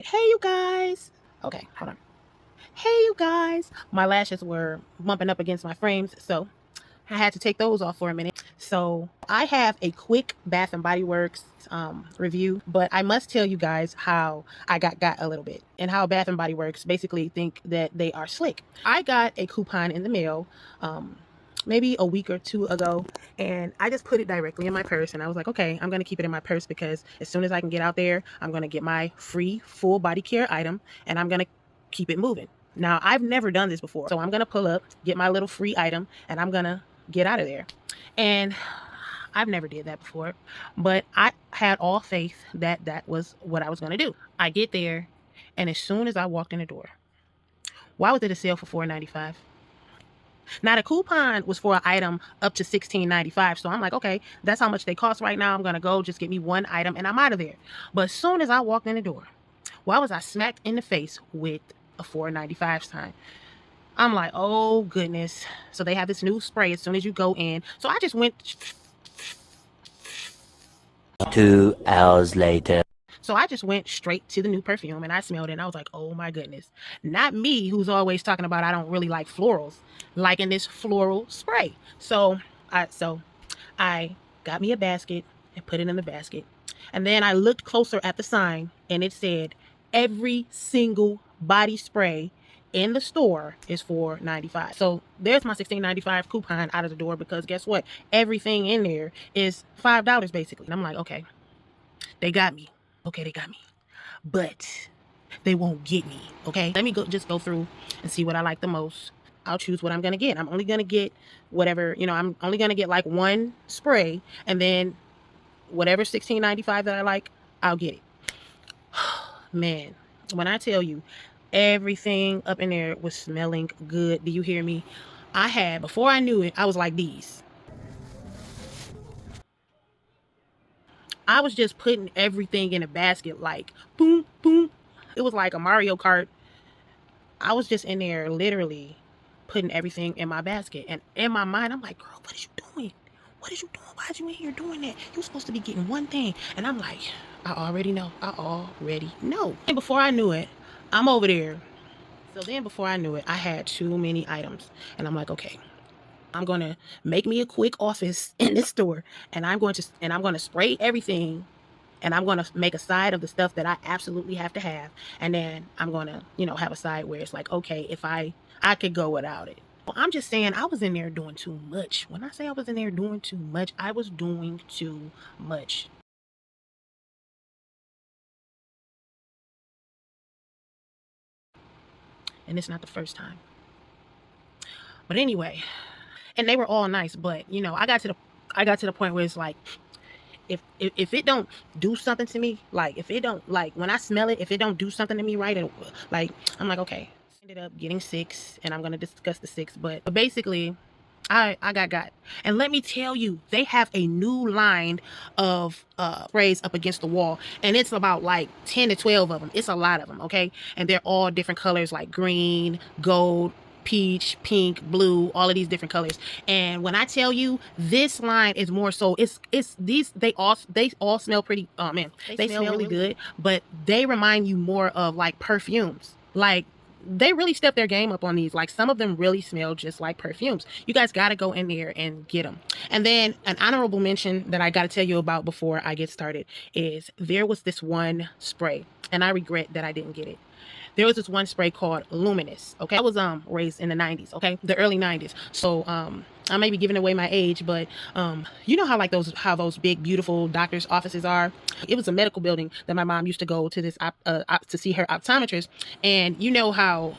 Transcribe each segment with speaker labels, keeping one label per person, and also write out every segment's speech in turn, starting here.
Speaker 1: Hey, you guys. Okay, hold on. Hey, you guys. My lashes were bumping up against my frames, so I had to take those off for a minute. So I have a quick Bath and Body Works review, but I must tell you guys how I got a little bit and how Bath and Body Works basically think that they are slick. I got a coupon in the mail maybe a week or two ago, and I just put it directly in my purse, and I was like, okay, I'm going to keep it in my purse because as soon as I can get out there, I'm going to get my free full body care item, and I'm going to keep it moving. Now, I've never done this before, so I'm going to pull up, get my little free item, and I'm going to get out of there. And I've never did that before, but I had all faith that that was what I was going to do. I get there, and as soon as I walked in the door, why was it a sale for $4.95? Now the coupon was for an item up to $16.95. So I'm like, okay, that's how much they cost right now. I'm gonna go just get me one item and I'm out of there. But as soon as I walked in the door, why was I smacked in the face with a $4.95 sign? I'm like, oh goodness. So they have this new spray as soon as you go in. So I just went
Speaker 2: 2 hours later.
Speaker 1: So I just went straight to the new perfume and I smelled it and I was like, oh my goodness. Not me, who's always talking about I don't really like florals, liking this floral spray. So I got me a basket and put it in the basket. And then I looked closer at the sign and it said every single body spray in the store is $4.95. So there's my $16.95 coupon out of the door because guess what? Everything in there is $5 basically. And I'm like, okay, they got me. Okay, they got me. But they won't get me. Okay, let me go through and see what I like the most. I'll choose what I'm gonna get. I'm only gonna get whatever, I'm only gonna get like one spray, and then whatever $16.95 that I like, I'll get it. Man, when I tell you everything up in there was smelling good, do you hear me? Before I knew it, I was like these. I was just putting everything in a basket like boom, boom. It was like a Mario Kart. I was just in there literally putting everything in my basket. And in my mind, I'm like, girl, what is you doing? What is you doing? Why are you in here doing that? You're supposed to be getting one thing. And I'm like, I already know. I already know. And before I knew it, I'm over there. So then before I knew it, I had too many items. And I'm like, okay, I'm going to make me a quick office in this store. And I'm going to spray everything, and I'm going to make a side of the stuff that I absolutely have to have. And then I'm going to, have a side where it's like, okay, if I could go without it. Well, I'm just saying I was in there doing too much. When I say I was in there doing too much, I was doing too much. And it's not the first time. But anyway, and they were all nice, but I got to the point where it's like if it don't do something to me, like if it don't, like when I smell it, if it don't do something to me right, like I'm like, okay. Ended up getting 6, and I'm gonna discuss the 6, but basically I got. And let me tell you, they have a new line of sprays up against the wall, and it's about like 10 to 12 of them. It's a lot of them, okay? And they're all different colors, like green, gold, peach, pink, blue, all of these different colors. And when I tell you, this line is more so, it's these, they all smell pretty, oh man, they smell really good, but they remind you more of like perfumes. Like, they really stepped their game up on these. Like, some of them really smell just like perfumes. You guys got to go in there and get them. And then an honorable mention that I got to tell you about before I get started is there was this one spray, and I regret that I didn't get it. There was this one spray called Luminous. Okay, I was raised in the 90s. Okay, the early 90s. So I may be giving away my age, but you know how those big beautiful doctors' offices are. It was a medical building that my mom used to go to to see her optometrist, and you know how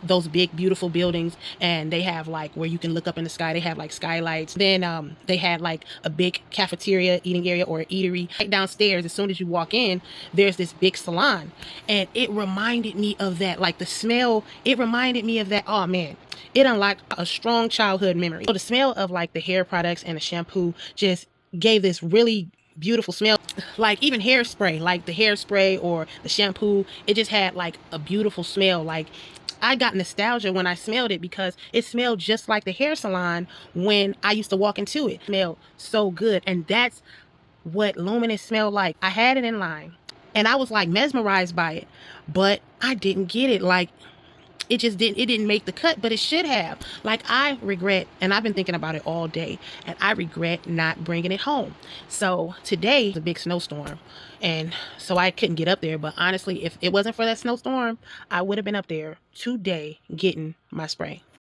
Speaker 1: those big beautiful buildings, and they have like where you can look up in the sky, they have like skylights. Then they had like a big cafeteria eating area or eatery right downstairs. As soon as you walk in, there's this big salon, and it reminded me of that. Like the smell, it reminded me of that. Oh man, it unlocked a strong childhood memory. So the smell of like the hair products and the shampoo just gave this really beautiful smell. Like even hairspray, like the hairspray or the shampoo, it just had like a beautiful smell. Like I got nostalgia when I smelled it because it smelled just like the hair salon when I used to walk into it. It smelled so good, and that's what Luminous smelled like. I had it in line, And I was like mesmerized by it, but I didn't get it. Like, it didn't make the cut, but it should have. Like, I regret, and I've been thinking about it all day, and I regret not bringing it home. So today was a big snowstorm, and so I couldn't get up there. But honestly, if it wasn't for that snowstorm, I would have been up there today getting my spray.